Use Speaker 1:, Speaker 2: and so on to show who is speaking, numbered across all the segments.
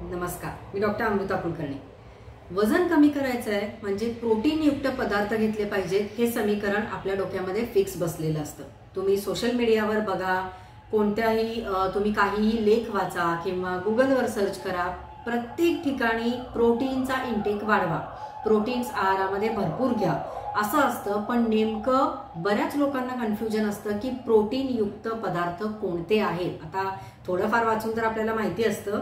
Speaker 1: नमस्कार, मी डॉक्टर अमृता कुलकर्णी। वजन कमी करायचं आहे म्हणजे प्रोटीनयुक्त पदार्थ घेतले पाहिजेत हे समीकरण आपल्या डोक्यामध्ये फिक्स बसलेलं असतं। तुम्ही सोशल मीडियावर बघा, कोणत्याही तुम्ही काहीही लेख वाचा किंवा गुगलवर सर्च करा, प्रत्येक ठिकाणी प्रोटीनचा इंटेक वाढवा, प्रोटीन्स आहारामध्ये भरपूर घ्या असं असतं। पण नेमकं बऱ्याच लोकांना कन्फ्युजन असतं की प्रोटीनयुक्त पदार्थ कोणते आहेत। आता थोडंफार वाचून तर आपल्याला माहिती असतं,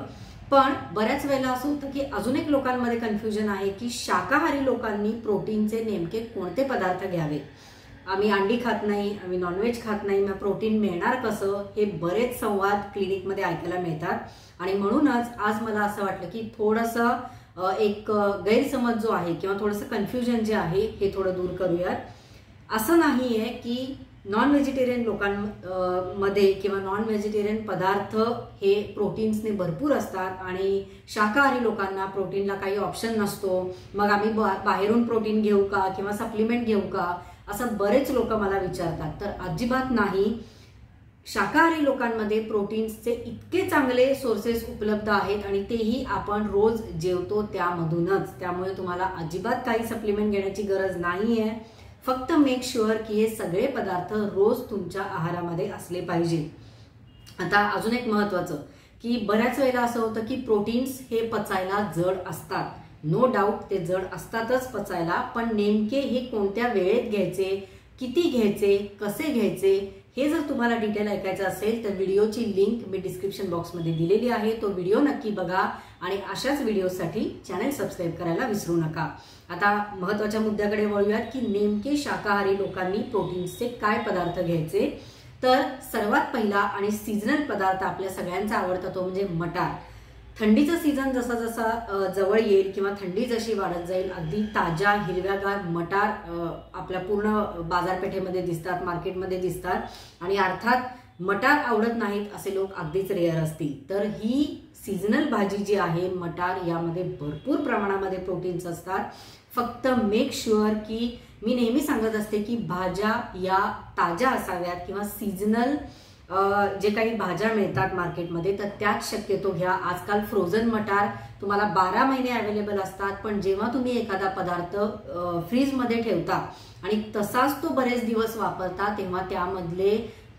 Speaker 1: पण बऱ्याच वेळेला असं होतं की अजून एक लोकांमध्ये कन्फ्युजन आहे की शाकाहारी लोकांनी प्रोटीनचे नेमके कोणते पदार्थ घ्यावे। आम्ही अंडी खात नाही, आम्ही नॉनव्हेज खात नाही, मग प्रोटीन मिळणार कसं, हे बरेच संवाद क्लिनिकमध्ये ऐकायला मिळतात। आणि म्हणूनच आज मला असं वाटलं की थोडंसं एक गैरसमज जो आहे किंवा थोडंसं कन्फ्युजन जे आहे हे थोडं दूर करूयात। असं नाही आहे की नॉन व्हेजिटेरियन लोकांमध्ये किंवा नॉन व्हेजिटेरियन पदार्थ हे प्रोटीन्सने भरपूर असतात आणि शाकाहारी लोकांना प्रोटीनला काही ऑप्शन नसतो, मग आम्ही बाहेरून प्रोटीन घेऊ का किंवा सप्लिमेंट घेऊ का, असं बरेच लोक मला विचारतात। तर अजिबात नाही, शाकाहारी लोकांमध्ये प्रोटीन्सचे इतके चांगले सोर्सेस उपलब्ध आहेत आणि तेही आपण रोज जेवतो त्यामधूनच। त्यामुळे तुम्हाला अजिबात काही सप्लिमेंट घेण्याची गरज नाहीये। फक्त मेक शुअर की हे सगळे पदार्थ रोज तुमच्या आहारामध्ये असले पाहिजे। आता अजून एक महत्त्वाचं की बऱ्याच वेळेला असं होतं की प्रोटीन्स हे पचायला जड असतात। नो डाऊट ते जड असतातच पचायला, पण नेमके हे कोणत्या वेळेत घ्यायचे, किती घ्यायचे, कसे घ्यायचे, हे जर तुम्हाला डिटेल ऐकायचं असेल तर व्हिडिओची लिंक मी डिस्क्रिप्शन बॉक्समध्ये दिलेली आहे। तो व्हिडिओ नक्की बघा आणि अशाच व्हिडिओसाठी चॅनल सबस्क्राईब करायला विसरू नका। आता महत्त्वाच्या मुद्द्याकडे वळूयात की नेमके शाकाहारी लोकांनी प्रोटीन्सचे काय पदार्थ घ्यायचे। तर सर्वात पहिला आणि सीझनल पदार्थ आपल्या सगळ्यांचा आवडता तो म्हणजे मटार। थंडीचा सीझन जसा जसा जवळ येईल किंवा थंडी जशी वाढत जाईल, अगदी ताज्या हिरव्यागार मटार आपल्या पूर्ण बाजारपेठेमध्ये दिसतात, मार्केटमध्ये दिसतात। आणि अर्थात मटार आवडत नाहीत असे लोक अगदीच रेअर असतील। तर ही सीझनल भाजी जी आहे मटार, यामध्ये भरपूर प्रमाणामध्ये प्रोटीन्स असतात। फक्त मेक शुअर की मी नेहमी सांगत असते की भाज्या या ताज्या असाव्यात किंवा सीझनल जे काही भाज्या मिळतात मार्केटमध्ये तर त्याच शक्यतो घ्या। आजकाल फ्रोझन मटार तुम्हाला 12 महिने अवेलेबल असतात, पण जेव्हा तुम्ही एखादा पदार्थ फ्रीजमध्ये ठेवता आणि तसाच तो बरेच दिवस वापरता तेव्हा त्यामधले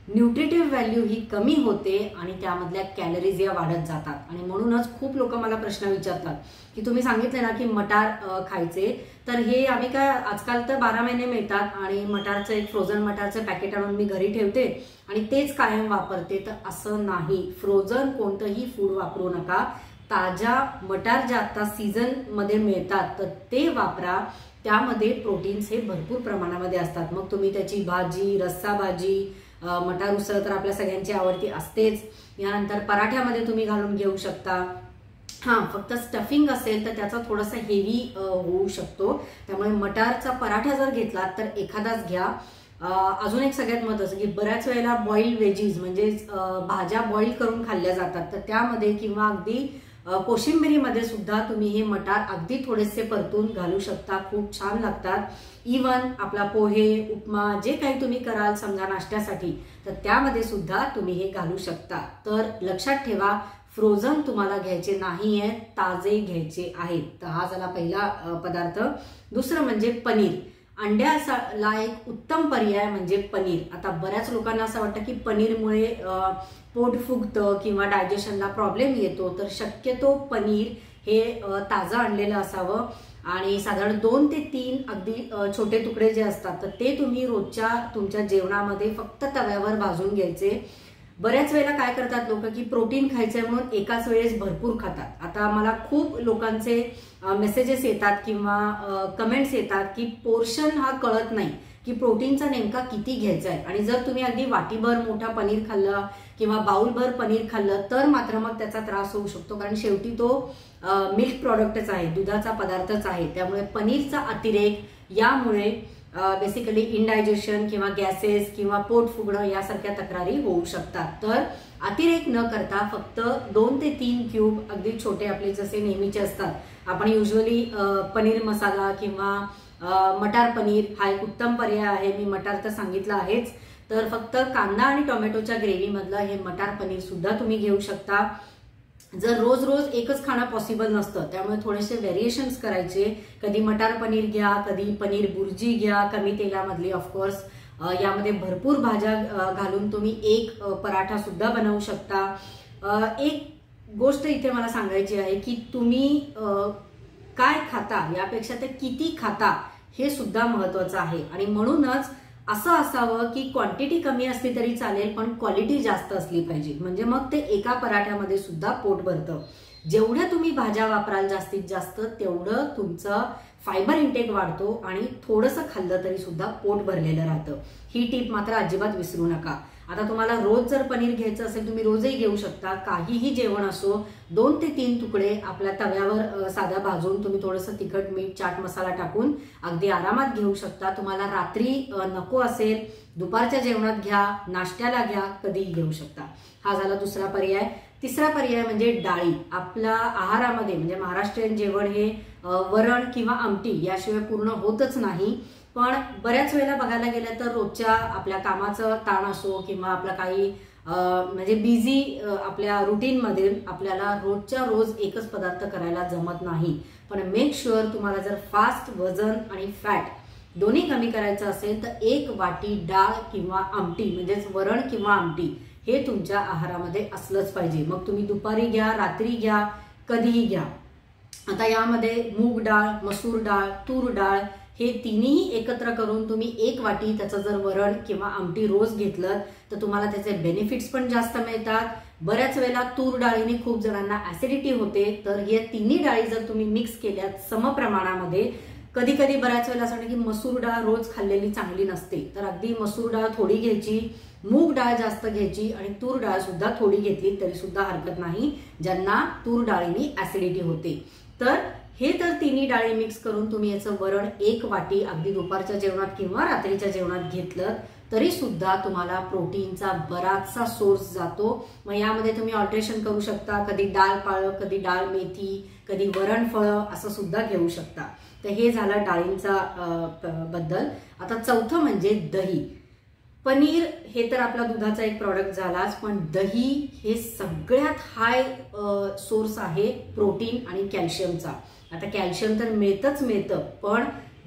Speaker 1: न्यूट्रिटिव्ह व्हॅल्यू ही कमी होते आणि त्यामधल्या कॅलरीज या वाढत जातात। आणि म्हणूनच खूप लोक मला प्रश्न विचारतात की तुम्ही सांगितले ना की मटार खायचे, तर हे आम्ही काय, आजकाल तर 12 महिने मिळतात आणि मटारचं एक फ्रोझन मटारचं पॅकेट आणून मी घरी ठेवते आणि तेच कायम वापरते, तर असं नाही। फ्रोझन कोणतंही फूड वापरू नका। ताज्या मटार ज्या आता सीझन मध्ये मिळतात तर ते वापरा, त्यामध्ये प्रोटीन्स हे भरपूर प्रमाणामध्ये असतात। मग तुम्ही त्याची भाजी, रस्सा भाजी, मटार उसळ तर आपल्या सगळ्यांची आवडती असतेच, यानंतर पराठ्यामध्ये तुम्ही घालून घेऊ शकता। हां, फक्त स्टफिंग असेल तर त्याचा थोडासा हेवी होऊ शकतो, त्यामुळे मटारचा पराठा जर घेतला तर एखादाच घ्या। अजून एक सगळ्यात महत्त्वाचं की बऱ्याच वेळेला बॉइल्ड व्हेजीज म्हणजे भाज्या बॉइल करून खाल्ल्या जातात, तर त्यामध्ये किंवा अगदी कोशिंबिरीमध्ये सुद्धा तुम्ही हे मटार अगदी थोडेसे परतून घालू शकता, खूप छान लागतात। इवन आपला पोहे, उपमा जे काही तुम्ही कराल समजा नाश्त्यासाठी, तर त्यामध्ये सुद्धा तुम्ही हे घालू शकता। तर लक्षात ठेवा, फ्रोझन तुम्हाला घ्यायचे नाहीये, ताजे घ्यायचे आहेत। तर हा झाला पहिला पदार्थ। दुसरं म्हणजे पनीर। अंड्याला एक उत्तम पर्याय म्हणजे पनीर। आता बऱ्याच लोकांना असं वाटतं की पनीरमुळे पोट फुगतं किंवा डायजेशनला प्रॉब्लेम येतो, तर शक्यतो पनीर हे ताजं आणलेलं असावं आणि साधारण 2 ते 3 अगदी छोटे तुकडे जे असतात तर ते तुम्ही रोजच्या तुमच्या जेवणामध्ये फक्त तव्यावर भाजून घ्यायचे। बऱ्याच वेळेला काय करतात लोक की प्रोटीन खायचंय म्हणून एकाच वेळेस भरपूर खातात। आता मला खूप लोकांचे मेसेजेस येतात किंवा कमेंट्स येतात की पोर्शन हा कळत नाही की प्रोटीनचा नेमका किती घ्यायचा आहे, आणि जर तुम्ही अगदी वाटीभर मोठा पनीर खाल्लं किंवा बाउलभर पनीर खाल्लं तर मात्र मग त्याचा त्रास होऊ शकतो, कारण शेवटी तो मिल्क प्रॉडक्टच आहे, दुधाचा पदार्थच आहे। त्यामुळे पनीरचा अतिरेक यामुळे बेसिकली इनडायजेशन किंवा गॅसेस किंवा पोट फुगणं यासारख्या तक्रारी होऊ शकतात। तर अतिरेक न करता फक्त 2 ते 3 क्यूब अगदी छोटे आपले जसे नेहमीचे असतात, आपण युजुअली पनीर मसाला किंवा मटार पनीर हा एक उत्तम पर्याय आहे। मी मटार तर सांगितलं आहेच, तर फक्त कांदा आणि टोमॅटोच्या ग्रेव्ही मधलं हे मटार पनीर सुद्धा तुम्ही घेऊ शकता। जर रोज रोज एकच खाणं पॉसिबल नसतं, त्यामुळे थोडेसे व्हेरिएशन्स करायचे. कधी मटार पनीर घ्या, कधी पनीर बुर्जी घ्या कमी तेलामधली. ऑफकोर्स यामध्ये भरपूर भाज्या घालून तुम्ही एक पराठा सुद्धा बनवू शकता. एक गोष्ट इथे मला सांगायची आहे की तुम्ही काय खाता यापेक्षा ते किती खाता हे सुद्धा महत्वाचं आहे. आणि म्हणूनच असं असावं की क्वांटिटी कमी असली तरी चालेल, पण क्वालिटी जास्त असली पाहिजे. म्हणजे मग ते एका पराठ्यामध्ये सुद्धा पोट भरतं. जेवढ्या तुम्ही भाज्या वापराल जास्तीत जास्त, तेवढं तुमचं फायबर इंटेक वाढतो आणि थोडंसं खाल्लं तरी सुद्धा पोट भरलेलं राहतं. ही टिप मात्र अजिबात विसरू नका. आता तुम्हाला रोज जर पनीर घ्यायचं असेल, तुम्ही रोजही घेऊ शकता. काहीही जेवण असो, 2 ते 3 तुकडे आपल्या तव्यावर साधा भाजून तुम्ही थोडंसं तिखट मीठ चाट मसाला टाकून अगदी आरामात घेऊ शकता. तुम्हाला रात्री नको असेल, दुपारच्या जेवणात घ्या, नाश्त्याला घ्या, कधीही घेऊ शकता. हा झाला दुसरा पर्याय. तिसरा पर्याय म्हणजे डाळी. आपल्या आहारामध्ये म्हणजे महाराष्ट्रीयन जेवण हे वरण किंवा आमटी याशिवाय पूर्ण होतच नाही. पण बऱ्याच वेळेला बघायला गेलं तर रोजच्या आपल्या कामाचं ताण असो किंवा आपला काही म्हणजे बिझी आपल्या रुटीनमध्ये आपल्याला रोजच्या रोज एकच पदार्थ करायला जमत नाही. पण मेक शुअर तुम्हाला जर फास्ट वजन आणि फॅट दोन्ही कमी करायचं असेल तर 1 वाटी डाळ किंवा आमटी म्हणजेच वरण किंवा आमटी हे तुमच्या आहारामध्ये असलंच पाहिजे. मग तुम्ही दुपारी घ्या, रात्री घ्या, कधीही घ्या. आता यामध्ये मूग डाळ, मसूर डाळ, तूर डाळ हे तिन्ही एकत्र करून तुम्ही 1 वाटी त्याचं जर वरण किंवा आमटी रोज घेतलं तर तुम्हाला त्याचे बेनिफिट्स पण जास्त मिळतात. बऱ्याच वेळेला तूर डाळीने खूप जणांना ऍसिडिटी होते, तर या तिन्ही डाळी जर तुम्ही मिक्स केल्यात समप्रमाणामध्ये, कधी कधी बऱ्याच वेळेला असं की मसूर डाळ रोज खाल्लेली चांगली नसते, तर अगदी मसूर डाळ थोडी घ्यायची, मूग डाळ जास्त घ्यायची आणि तूर डाळ सुद्धा थोडी घेतली तरी सुद्धा हरकत नाही ज्यांना तूर डाळीने ऍसिडिटी होते. तर हे तर तिन्ही डाळी मिक्स करून तुम्ही याचं वरण 1 वाटी अगदी दुपारच्या जेवणात किंवा रात्रीच्या जेवणात घेतलं तरी सुद्धा तुम्हाला प्रोटीनचा बराचसा सोर्स जातो. मग यामध्ये तुम्ही ऑल्टरेशन करू शकता. कधी डाळ पाळं, कधी डाळ मेथी, कधी वरण फळं असं सुद्धा घेऊ शकता. तर हे झालं डाळींचा बद्दल. आता चौथं म्हणजे दही. पनीर हे तर आपला दुधाचा एक प्रॉडक्ट झालाच, पण दही हे सगळ्यात हाय सोर्स आहे प्रोटीन आणि कॅल्शियमचा. आता कॅल्शियम तर मिळतं, पण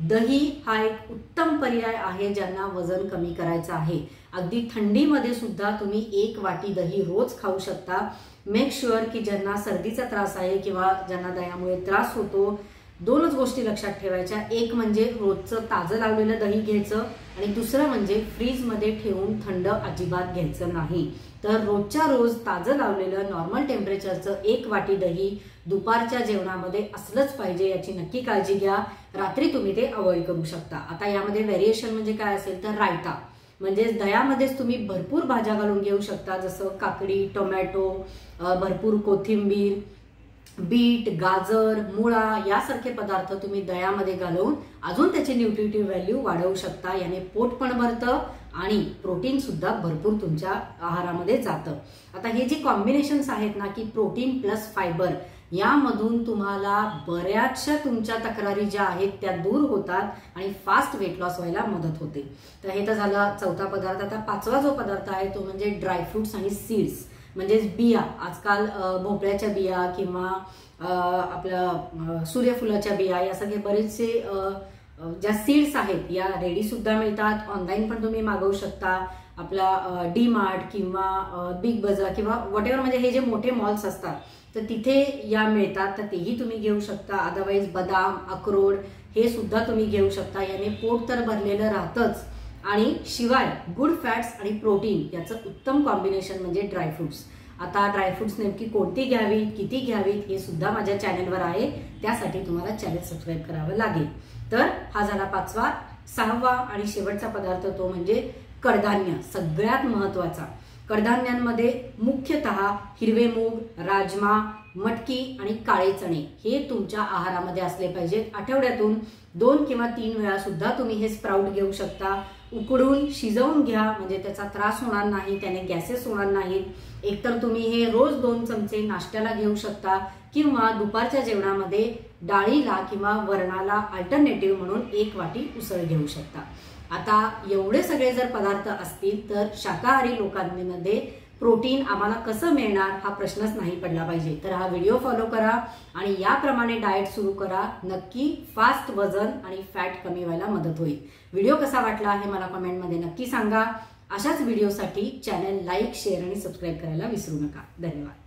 Speaker 1: दही हा एक उत्तम पर्याय आहे ज्यांना वजन कमी करायचं आहे. अगदी थंडीमध्ये सुद्धा तुम्ही 1 वाटी दही रोज खाऊ शकता. मेक शुअर की ज्यांना सर्दीचा त्रास आहे किंवा ज्यांना दह्यामुळे त्रास होतो, 2च गोष्टी लक्षात ठेवायच्या. एक म्हणजे रोजचं ताजं लावलेलं दही घ्यायचं आणि दुसरं म्हणजे फ्रीजमध्ये ठेवून थंड अजिबात घ्यायचं नाही. तर रोजच्या रोज ताजं लावलेलं नॉर्मल टेम्परेचरचं 1 वाटी दही दुपारच्या जेवणामध्ये असलंच पाहिजे, याची नक्की काळजी घ्या. रात्री तुम्ही ते अवॉइड करू शकता. आता यामध्ये व्हेरिएशन म्हणजे काय असेल तर रायता, म्हणजेच दह्यामध्येच तुम्ही भरपूर भाज्या घालून घेऊ शकता, जसं काकडी, टोमॅटो, भरपूर कोथिंबीर, बीट, गाजर, मुळा यासारखे पदार्थ तुम्ही दह्यामध्ये घालून अजून त्याची न्यूट्रिटिव्ह व्हॅल्यू वाढवू शकता. याने पोट पण भरतं आणि प्रोटीन सुद्धा भरपूर तुमच्या आहारामध्ये जातं. आता हे जे कॉम्बिनेशन्स आहेत ना की प्रोटीन प्लस फायबर, यामधून तुम्हाला बऱ्याचशा तुमच्या तक्रारी ज्या आहेत त्या दूर होतात आणि फास्ट वेट लॉस व्हायला मदत होते. तर हे तर झाला चौथा पदार्थ. आता 5वा जो पदार्थ आहे तो म्हणजे ड्रायफ्रुट्स आणि सीड्स, म्हणजेच बिया. आजकाल भोपळ्याच्या बिया किंवा आपल्या सूर्यफुलाच्या बिया यासारखे बरेचसे ज्या सीड्स आहेत या रेडी सुद्धा मिळतात. ऑनलाईन पण तुम्ही मागवू शकता. आपला डी मार्ट किंवा बिग बाजार किंवा व्हॉटएव्हर, म्हणजे हे जे मोठे मॉल्स असतात तर तिथे या मिळतात, तर तेही तुम्ही घेऊ शकता. अदरवाईज बदाम, अक्रोड हे सुद्धा तुम्ही घेऊ शकता. याने पोट तर भरलेलं राहतंच आणि शिवाय गुड फॅट्स आणि प्रोटीन याचं उत्तम कॉम्बिनेशन म्हणजे ड्रायफ्रुट्स. आता ड्रायफ्रुट्स नेमकी कोणती घ्यावीत, किती घ्यावीत हे सुद्धा माझ्या चॅनलवर आहे, त्यासाठी तुम्हाला चॅनल सबस्क्राईब करावं लागेल. तर हा झाला 5वा. 6वा आणि शेवटचा पदार्थ तो म्हणजे कडधान्य. सगळ्यात महत्वाचा, कडधान्यांमध्ये मुख्यतः हिरवे मूग, राजमा, मटकी आणि काळे चणे हे तुमच्या आहारामध्ये असले पाहिजेत. आठवड्यातून 2 किंवा 3 वेळा सुद्धा तुम्ही हे स्प्राउट घेऊ शकता. उकडून शिजवून घ्या, म्हणजे त्याचा त्रास होणार नाही, त्याने गॅसेस होणार नाहीत. एकतर तुम्ही हे रोज 2 चमचे नाश्त्याला घेऊ शकता किंवा दुपारच्या जेवणामध्ये डाळीला किंवा वरणाला अल्टरनेटिव्ह म्हणून 1 वाटी उसळ घेऊ शकता. आता एवढे सगळे जर पदार्थ असतील तर शाकाहारी लोकांमध्ये प्रोटीन आम्हाला कसं मिळणार हा प्रश्नच नाही पडला पाहिजे. तर हा व्हिडिओ फॉलो करा आणि याप्रमाणे डाएट सुरू करा. नक्की फास्ट वजन आणि फॅट कमी व्हायला मदत होईल. व्हिडिओ कसा वाटला हे मला कमेंटमध्ये नक्की सांगा. अशाच व्हिडिओसाठी चॅनल लाईक, शेअर आणि सबस्क्राईब करायला विसरू नका. धन्यवाद.